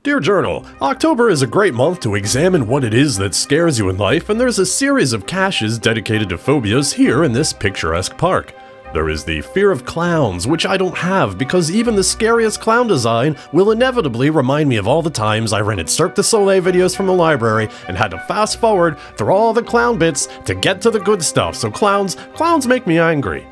Dear Journal, October is a great month to examine what it is that scares you in life, and there's a series of caches dedicated to phobias here in this picturesque park. There is the fear of clowns, which I don't have because even the scariest clown design will inevitably remind me of all the times I rented Cirque du Soleil videos from the library and had to fast forward through all the clown bits to get to the good stuff, so clowns make me angry.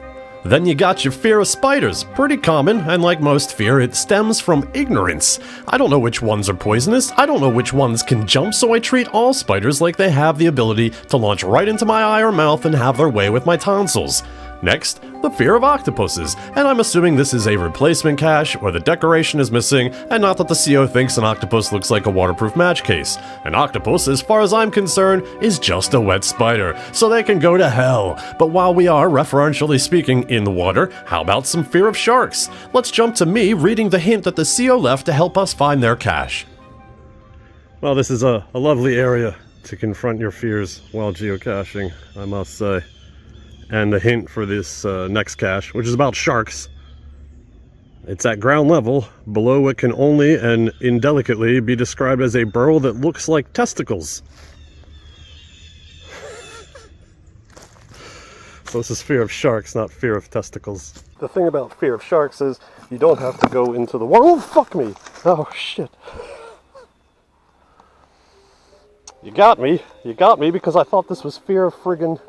Then you got your fear of spiders, pretty common, and like most fear, it stems from ignorance. I don't know which ones are poisonous, I don't know which ones can jump, so I treat all spiders like they have the ability to launch right into my eye or mouth and have their way with my tonsils. Next, the fear of octopuses, and I'm assuming this is a replacement cache or the decoration is missing, and not that the CO thinks an octopus looks like a waterproof match case. An octopus, as far as I'm concerned, is just a wet spider, so they can go to hell. But while we are, referentially speaking, in the water, how about some fear of sharks? Let's jump to me reading the hint that the CO left to help us find their cache. Well, this is a lovely area to confront your fears while geocaching, I must say. And the hint for this next cache, which is about sharks. It's at ground level, below what can only and indelicately be described as a burrow that looks like testicles. So this is fear of sharks, not fear of testicles. The thing about fear of sharks is you don't have to go into the water. Oh, fuck me! Oh, shit. You got me because I thought this was fear of friggin'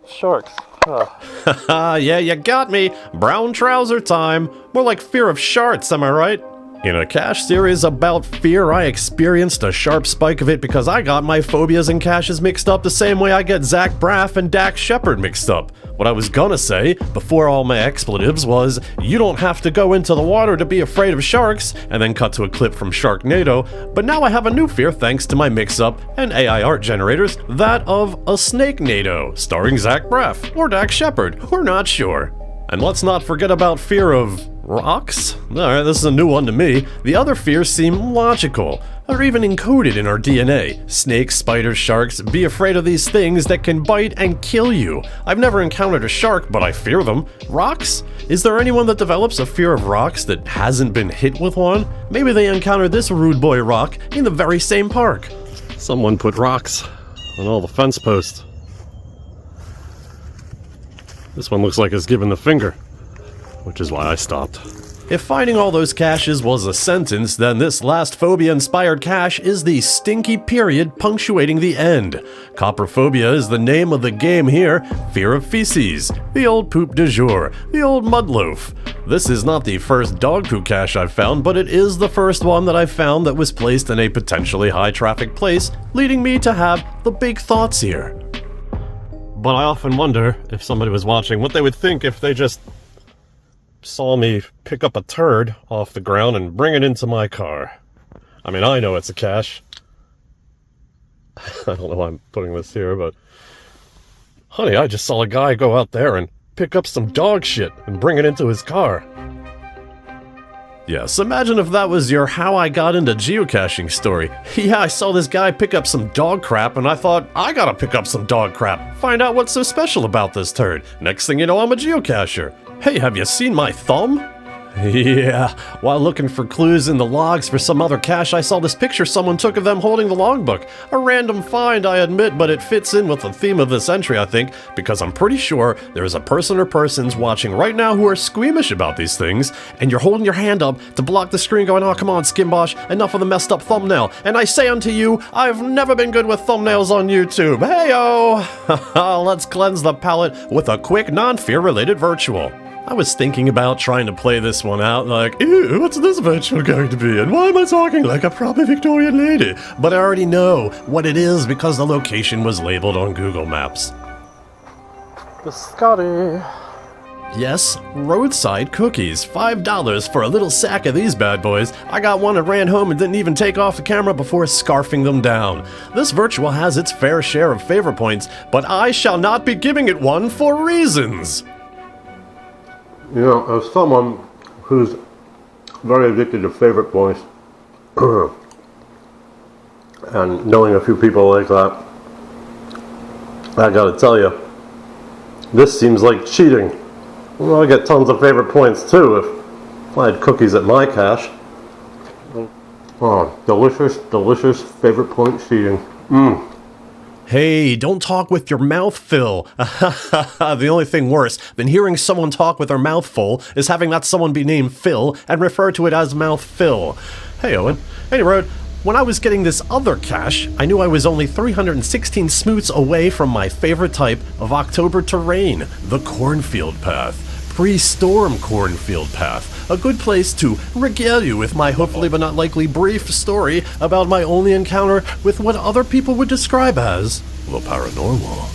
sharks. Haha, yeah, you got me. Brown trouser time. More like fear of sharks, am I right? In a cache series about fear, I experienced a sharp spike of it because I got my phobias and caches mixed up the same way I get Zach Braff and Dax Shepard mixed up. What I was gonna say, before all my expletives, was you don't have to go into the water to be afraid of sharks, and then cut to a clip from Sharknado, but now I have a new fear thanks to my mix-up and AI art generators, that of a Snake-nado, starring Zach Braff, or Dax Shepard, we're not sure. And let's not forget about fear of rocks? Alright, this is a new one to me. The other fears seem logical. They're even encoded in our DNA. Snakes, spiders, sharks, be afraid of these things that can bite and kill you. I've never encountered a shark, but I fear them. Rocks? Is there anyone that develops a fear of rocks that hasn't been hit with one? Maybe they encountered this rude boy rock in the very same park. Someone put rocks on all the fence posts. This one looks like it's giving the finger, which is why I stopped. If finding all those caches was a sentence, then this last phobia-inspired cache is the stinky period punctuating the end. Coprophobia is the name of the game here, fear of feces, the old poop du jour, the old mudloaf. This is not the first dog poo cache I've found, but it is the first one that I've found that was placed in a potentially high-traffic place, leading me to have the big thoughts here. But I often wonder, if somebody was watching, what they would think if they just saw me pick up a turd off the ground and bring it into my car. I mean, I know it's a cache. I don't know why I'm putting this here, but... honey, I just saw a guy go out there and pick up some dog shit and bring it into his car. Yes, imagine if that was your how I got into geocaching story. Yeah, I saw this guy pick up some dog crap and I thought, I gotta pick up some dog crap. Find out what's so special about this turd. Next thing you know, I'm a geocacher. Hey, have you seen my thumb? Yeah, while looking for clues in the logs for some other cache, I saw this picture someone took of them holding the logbook. A random find, I admit, but it fits in with the theme of this entry, I think, because I'm pretty sure there is a person or persons watching right now who are squeamish about these things, and you're holding your hand up to block the screen going, oh, come on, Skimbosh, enough of the messed up thumbnail. And I say unto you, I've never been good with thumbnails on YouTube. Hey-o! Let's cleanse the palate with a quick non-fear related virtual. I was thinking about trying to play this one out like, ew, what's this virtual going to be, and why am I talking like a proper Victorian lady? But I already know what it is because the location was labeled on Google Maps. Biscotti. Yes, roadside cookies, $5 for a little sack of these bad boys. I got one and ran home and didn't even take off the camera before scarfing them down. This virtual has its fair share of favor points, but I shall not be giving it one for reasons. You know, as someone who's very addicted to favorite points, and knowing a few people like that, I gotta tell you, this seems like cheating. Well, I get tons of favorite points too if I had cookies at my cache. Oh, delicious, delicious favorite point seating. Hey, don't talk with your mouth full. The only thing worse than hearing someone talk with their mouth full is having that someone be named Phil and refer to it as mouth Phil. Hey, Owen. Anyway, when I was getting this other cache, I knew I was only 316 smoots away from my favorite type of October terrain, the cornfield path. Pre-storm cornfield path, a good place to regale you with my hopefully but not likely brief story about my only encounter with what other people would describe as the paranormal.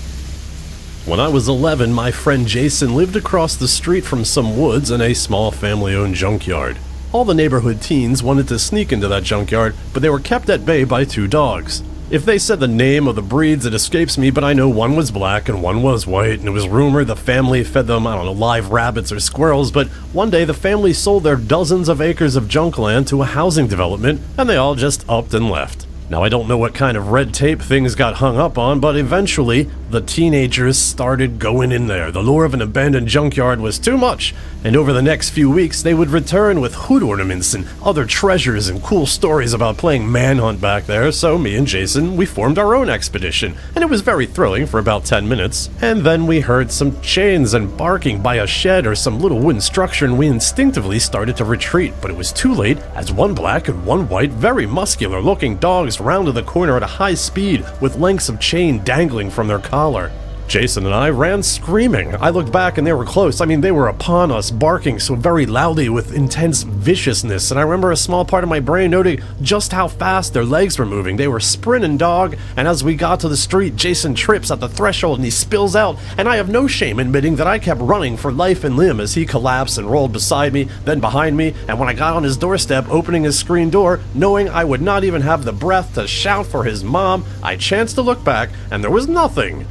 When I was 11, my friend Jason lived across the street from some woods in a small family-owned junkyard. All the neighborhood teens wanted to sneak into that junkyard, but they were kept at bay by 2 dogs. If they said the name of the breeds, it escapes me, but I know one was black and one was white, and it was rumored the family fed them, live rabbits or squirrels, but one day the family sold their dozens of acres of junk land to a housing development, and they all just upped and left. Now, I don't know what kind of red tape things got hung up on, but eventually, the teenagers started going in there. The lure of an abandoned junkyard was too much, and over the next few weeks, they would return with hood ornaments and other treasures and cool stories about playing manhunt back there, so me and Jason, we formed our own expedition, and it was very thrilling for about 10 minutes. And then we heard some chains and barking by a shed or some little wooden structure, and we instinctively started to retreat, but it was too late, as one black and one white, very muscular-looking dogs rounded the corner at a high speed with lengths of chain dangling from their collar. Jason and I ran screaming. I looked back and they were close. They were upon us, barking so very loudly with intense viciousness, and I remember a small part of my brain noting just how fast their legs were moving. They were sprinting, dog, and as we got to the street, Jason trips at the threshold and he spills out, and I have no shame admitting that I kept running for life and limb as he collapsed and rolled beside me, then behind me, and when I got on his doorstep, opening his screen door, knowing I would not even have the breath to shout for his mom, I chanced to look back, and there was nothing.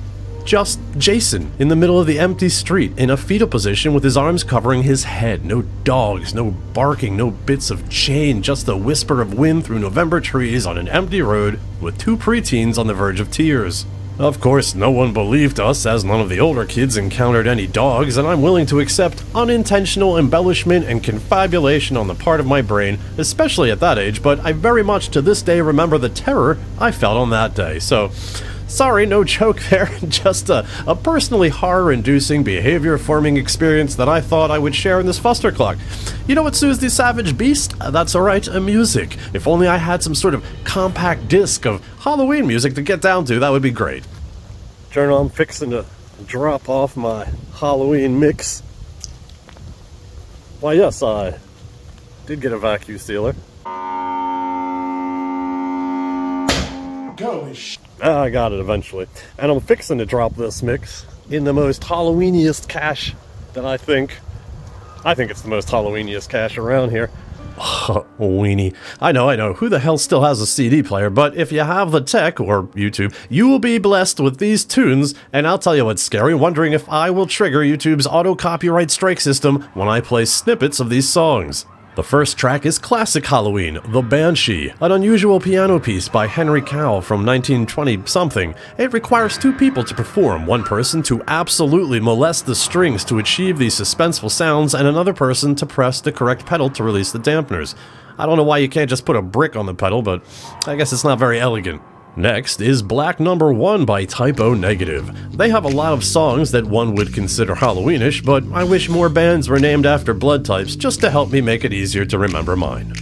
Just Jason in the middle of the empty street in a fetal position with his arms covering his head. No dogs, no barking, no bits of chain, just the whisper of wind through November trees on an empty road with 2 preteens on the verge of tears. Of course, no one believed us, as none of the older kids encountered any dogs, and I'm willing to accept unintentional embellishment and confabulation on the part of my brain, especially at that age, but I very much to this day remember the terror I felt on that day. So, sorry, no joke there, just a personally horror-inducing behavior-forming experience that I thought I would share in this Fustercluck. You know what soothes the savage beast? That's alright, music. If only I had some sort of compact disc of Halloween music to get down to, that would be great. Journal, I'm fixing to drop off my Halloween mix. Why, yes, I did get a vacuum sealer. Holy sh**. I got it eventually. And I'm fixing to drop this mix in the most Halloweeniest cache that I think it's the most Halloweeniest cache around here. Weenie. I know. Who the hell still has a CD player? But if you have the tech, or YouTube, you will be blessed with these tunes, and I'll tell you what's scary, wondering if I will trigger YouTube's auto-copyright strike system when I play snippets of these songs. The first track is Classic Halloween, The Banshee, an unusual piano piece by Henry Cowell from 1920-something. It requires 2 people to perform, one person to absolutely molest the strings to achieve these suspenseful sounds, and another person to press the correct pedal to release the dampeners. I don't know why you can't just put a brick on the pedal, but I guess it's not very elegant. Next is Black Number 1 by Typo Negative. They have a lot of songs that one would consider Halloweenish, but I wish more bands were named after blood types just to help me make it easier to remember mine.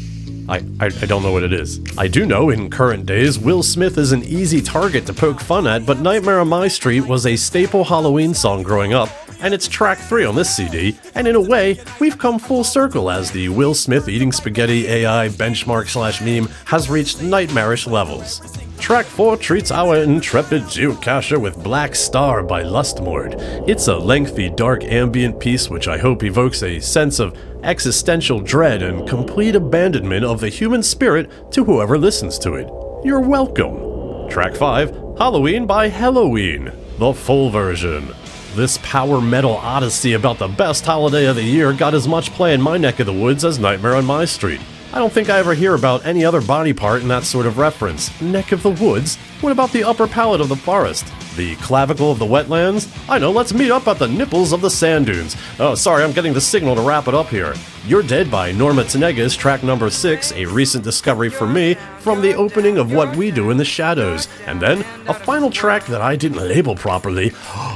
I don't know what it is. I do know in current days, Will Smith is an easy target to poke fun at, but Nightmare on My Street was a staple Halloween song growing up, and it's track 3 on this CD, and in a way, we've come full circle as the Will Smith eating spaghetti AI benchmark/meme has reached nightmarish levels. Track 4 treats our intrepid geocacher with Black Star by Lustmord. It's a lengthy, dark ambient piece which I hope evokes a sense of existential dread and complete abandonment of the human spirit to whoever listens to it. You're welcome. Track 5, Halloween by Halloween, the full version. This power metal odyssey about the best holiday of the year got as much play in my neck of the woods as Nightmare on My Street. I don't think I ever hear about any other body part in that sort of reference. Neck of the woods? What about the upper palate of the forest? The clavicle of the wetlands? I know, let's meet up at the nipples of the sand dunes. Oh, sorry, I'm getting the signal to wrap it up here. You're Dead by Norma Tanegas, track number 6, a recent discovery for me from the opening of What We Do in the Shadows. And then, a final track that I didn't label properly,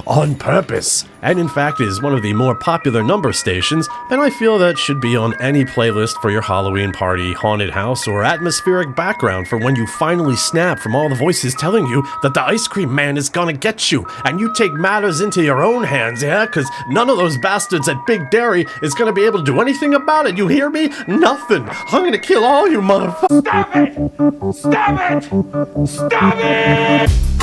on purpose, and in fact is one of the more popular number stations, and I feel that should be on any playlist for your Halloween party, haunted house, or atmospheric background for when you finally snap from all the voices telling you that the ice cream man is gonna get you, and you take matters into your own hands, yeah? Cause none of those bastards at Big Dairy is gonna be able to do anything about it, you hear me? Nothing! I'm gonna kill all you motherfuckers! Stop it! Stop it! Stop it!